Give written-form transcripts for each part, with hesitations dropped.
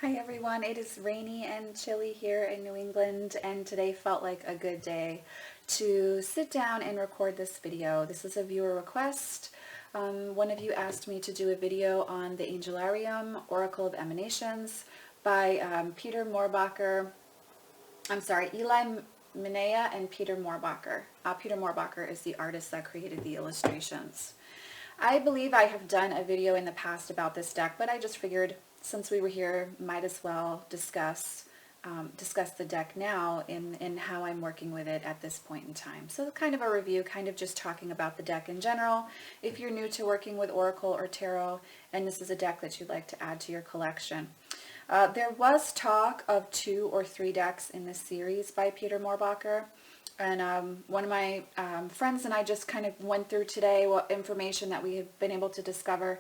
Hi everyone, it is rainy and chilly here in New England, and today felt like a good day to sit down and record this video. This is a viewer request. One of you asked me to do a video on the Angelarium, Oracle of Emanations by Eli Minea and Peter Moorbacher. Peter Moorbacher is the artist that created the illustrations. I believe I have done a video in the past about this deck, but I just figured since we were here, might as well discuss the deck now in how I'm working with it at this point in time. So kind of a review, kind of just talking about the deck in general. If you're new to working with Oracle or Tarot, and this is a deck that you'd like to add to your collection. There was talk of 2 or 3 decks in this series by Peter Moorbacher. And one of my friends and I just kind of went through today what information that we have been able to discover,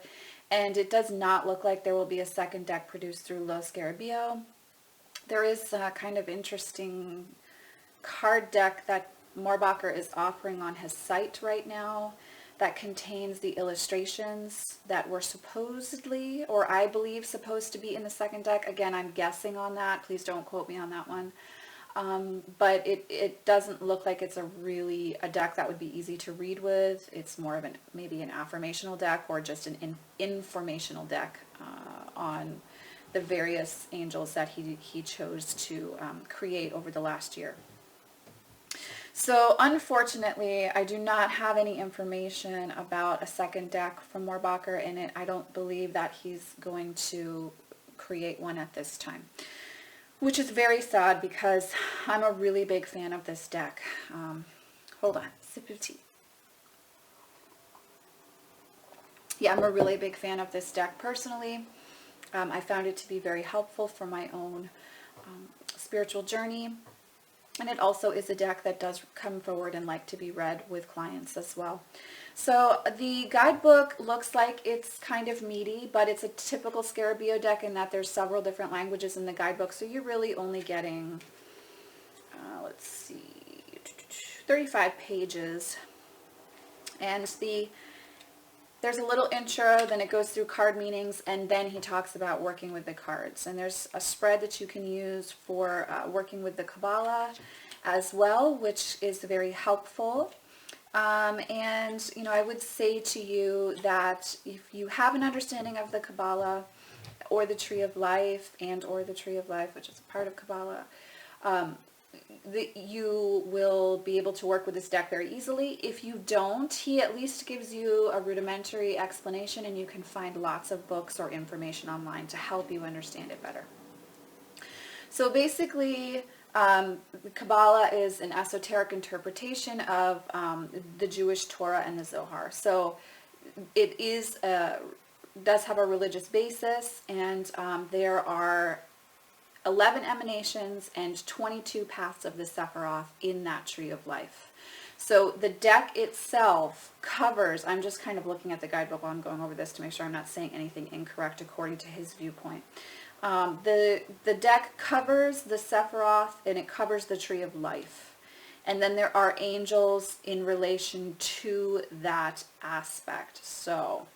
and it does not look like there will be a second deck produced through Lo Scarabeo. There is a kind of interesting card deck that Moorbacher is offering on his site right now that contains the illustrations that were supposedly, or I believe supposed to be in the second deck. Again, I'm guessing on that. Please don't quote me on that one. But it doesn't look like it's a deck that would be easy to read with. It's more of maybe an affirmational deck or just an informational deck on the various angels that he chose to create over the last year. So unfortunately, I do not have any information about a second deck from Moorbacher in it. I don't believe that he's going to create one at this time, which is very sad because I'm a really big fan of this deck. Hold on, sip of tea. Yeah, I'm a really big fan of this deck personally. I found it to be very helpful for my own spiritual journey. And it also is a deck that does come forward and like to be read with clients as well. So the guidebook looks like it's kind of meaty, but it's a typical Scarabeo deck in that there's several different languages in the guidebook. So you're really only getting, let's see, 35 pages. And there's a little intro, then it goes through card meanings, and then he talks about working with the cards. And there's a spread that you can use for working with the Kabbalah as well, which is very helpful. And, you know, I would say to you that if you have an understanding of the Kabbalah or the Tree of Life or the Tree of Life, which is a part of Kabbalah, you will be able to work with this deck very easily. If you don't, he at least gives you a rudimentary explanation, and you can find lots of books or information online to help you understand it better. So basically, Kabbalah is an esoteric interpretation of the Jewish Torah and the Zohar. So it does have a religious basis, and there are 11 emanations and 22 paths of the Sephiroth in that Tree of Life. So the deck itself covers, I'm just kind of looking at the guidebook while I'm going over this to make sure I'm not saying anything incorrect according to his viewpoint. The deck covers the Sephiroth, and it covers the Tree of Life. And then there are angels in relation to that aspect. So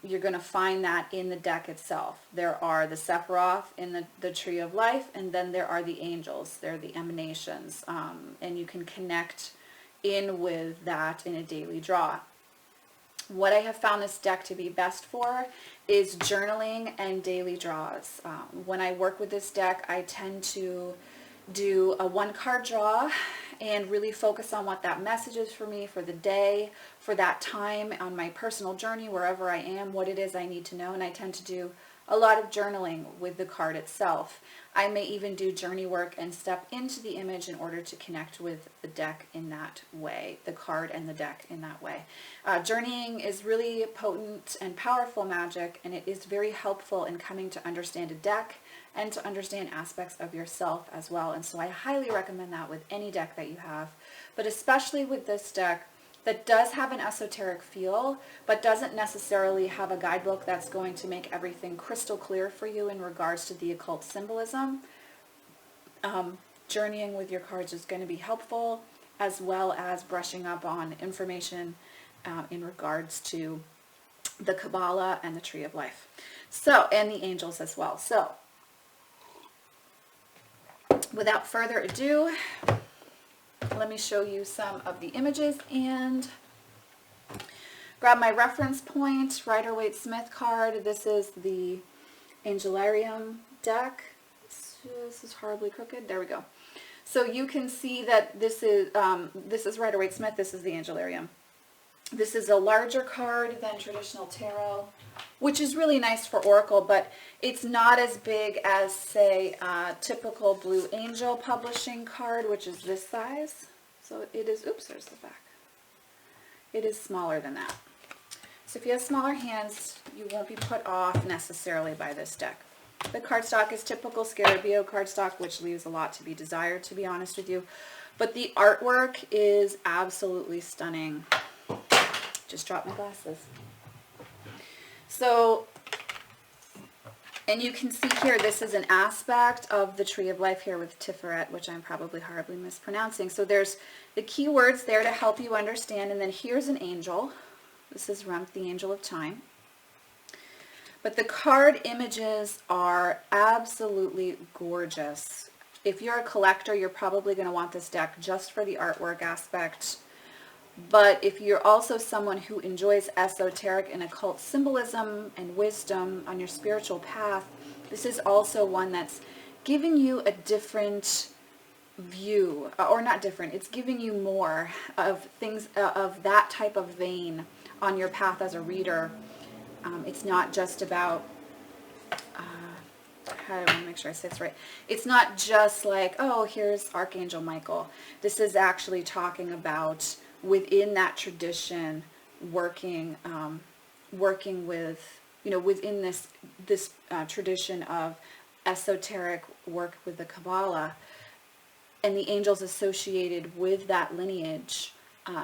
you're going to find that in the deck itself. There are the Sephiroth in the Tree of Life, and then there are the angels. They're the emanations, and you can connect in with that in a daily draw. What I have found this deck to be best for is journaling and daily draws. When I work with this deck, I tend to do a 1-card draw and really focus on what that message is for me for the day, for that time on my personal journey, wherever I am, what it is I need to know. And I tend to do a lot of journaling with the card itself. I may even do journey work and step into the image in order to connect with the deck in that way, the card and the deck in that way. Journeying is really potent and powerful magic, and it is very helpful in coming to understand a deck and to understand aspects of yourself as well. And so I highly recommend that with any deck that you have, but especially with this deck that does have an esoteric feel, but doesn't necessarily have a guidebook that's going to make everything crystal clear for you in regards to the occult symbolism. Journeying with your cards is going to be helpful, as well as brushing up on information in regards to the Kabbalah, and the Tree of Life. So, and the angels as well. So, without further ado, let me show you some of the images and grab my reference point, Rider-Waite-Smith card. This is the Angelarium deck. This is horribly crooked. There we go. So you can see that this is Rider-Waite-Smith. This is the Angelarium. This is a larger card than traditional tarot, which is really nice for Oracle, but it's not as big as, say, a typical Blue Angel publishing card, which is this size. So it is, oops, there's the back. It is smaller than that. So if you have smaller hands, you won't be put off necessarily by this deck. The cardstock is typical Scarabeo cardstock, which leaves a lot to be desired, to be honest with you. But the artwork is absolutely stunning. Just dropped my glasses. So, and you can see here, this is an aspect of the Tree of Life here with Tiferet, which I'm probably horribly mispronouncing. So there's the keywords there to help you understand, and then here's an angel. This is Rump, the Angel of Time. But the card images are absolutely gorgeous. If you're a collector, you're probably going to want this deck just for the artwork aspect. But if you're also someone who enjoys esoteric and occult symbolism and wisdom on your spiritual path, this is also one that's giving you a different view, or not different, it's giving you more of things of that type of vein on your path as a reader. It's not just about, I want to make sure I say this right. It's not just like, oh, here's Archangel Michael. This is actually talking about within that tradition, working with, within this tradition of esoteric work with the Kabbalah and the angels associated with that lineage.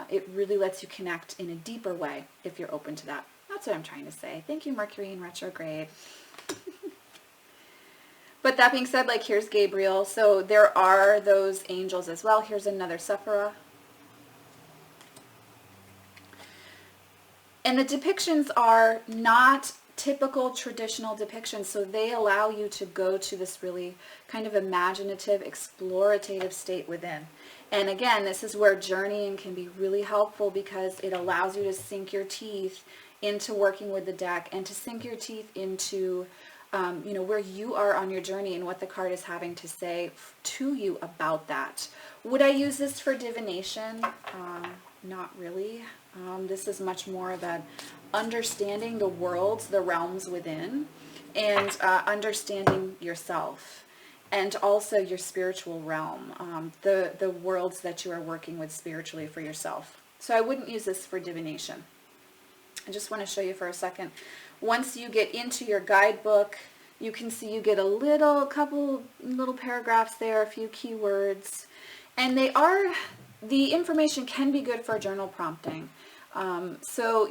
It really lets you connect in a deeper way if you're open to that. That's what I'm trying to say. Thank you, Mercury in retrograde. But that being said, like, here's Gabriel. So there are those angels as well. Here's another Sephirah. And the depictions are not typical traditional depictions, so they allow you to go to this really kind of imaginative, explorative state within. And again, this is where journeying can be really helpful because it allows you to sink your teeth into working with the deck and to sink your teeth into where you are on your journey and what the card is having to say to you about that. Would I use this for divination? Not really. This is much more about understanding the worlds, the realms within, and understanding yourself, and also your spiritual realm, the worlds that you are working with spiritually for yourself. So I wouldn't use this for divination. I just want to show you for a second. Once you get into your guidebook, you can see you get a couple little paragraphs there, a few keywords, and the information can be good for journal prompting. So,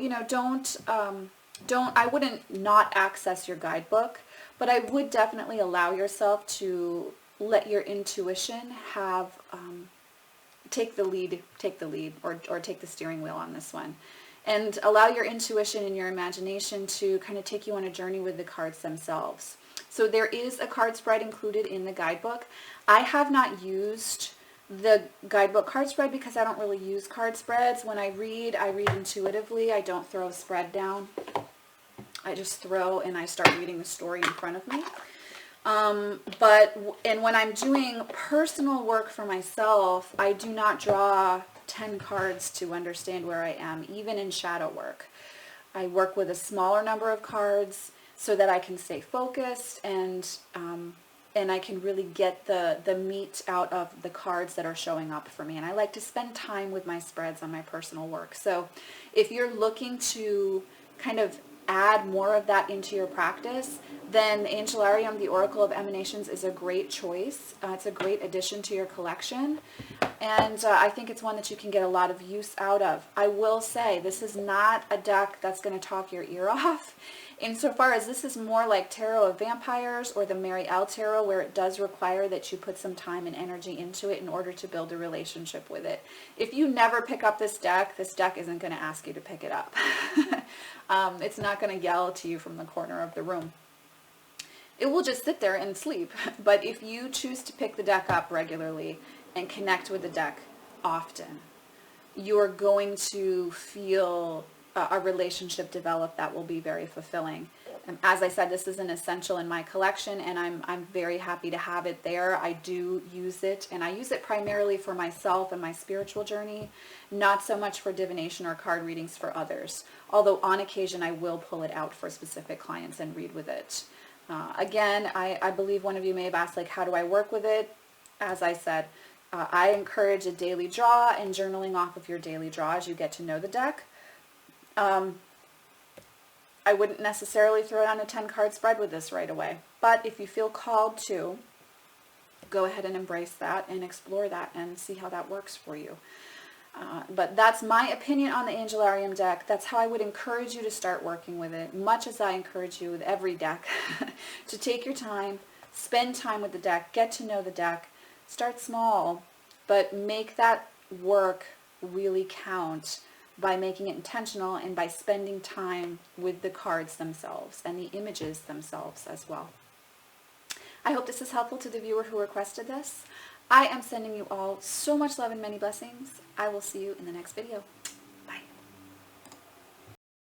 I wouldn't not access your guidebook, but I would definitely allow yourself to let your intuition have, take the lead, or take the steering wheel on this one. And allow your intuition and your imagination to kind of take you on a journey with the cards themselves. So there is a card spread included in the guidebook. I have not used the guidebook card spread because I don't really use card spreads. When I read intuitively. I don't throw a spread down. I just throw and I start reading the story in front of me. And when I'm doing personal work for myself, I do not draw 10 cards to understand where I am, even in shadow work. I work with a smaller number of cards so that I can stay focused and I can really get the meat out of the cards that are showing up for me. And I like to spend time with my spreads on my personal work. So if you're looking to kind of add more of that into your practice, then Angelarium, the Oracle of Emanations, is a great choice. It's a great addition to your collection. And I think it's one that you can get a lot of use out of. I will say, this is not a deck that's going to talk your ear off. Insofar as this is more like Tarot of Vampires or the Mary L Tarot, where it does require that you put some time and energy into it in order to build a relationship with it. If you never pick up this deck isn't going to ask you to pick it up. It's not going to yell to you from the corner of the room. It will just sit there and sleep. But if you choose to pick the deck up regularly and connect with the deck often, you're going to feel a relationship develop that will be very fulfilling. As I said, this is an essential in my collection, and I'm very happy to have it there. I do use it, and I use it primarily for myself and my spiritual journey, not so much for divination or card readings for others. Although on occasion I will pull it out for specific clients and read with it. Again, I believe one of you may have asked, like, how do I work with it? As I said, I encourage a daily draw and journaling off of your daily draw as you get to know the deck. I wouldn't necessarily throw down a 10-card spread with this right away. But if you feel called to, go ahead and embrace that and explore that and see how that works for you. But that's my opinion on the Angelarium deck. That's how I would encourage you to start working with it, much as I encourage you with every deck, to take your time, spend time with the deck, get to know the deck, start small, but make that work really count by making it intentional and by spending time with the cards themselves and the images themselves as well. I hope this is helpful to the viewer who requested this. I am sending you all so much love and many blessings. I will see you in the next video.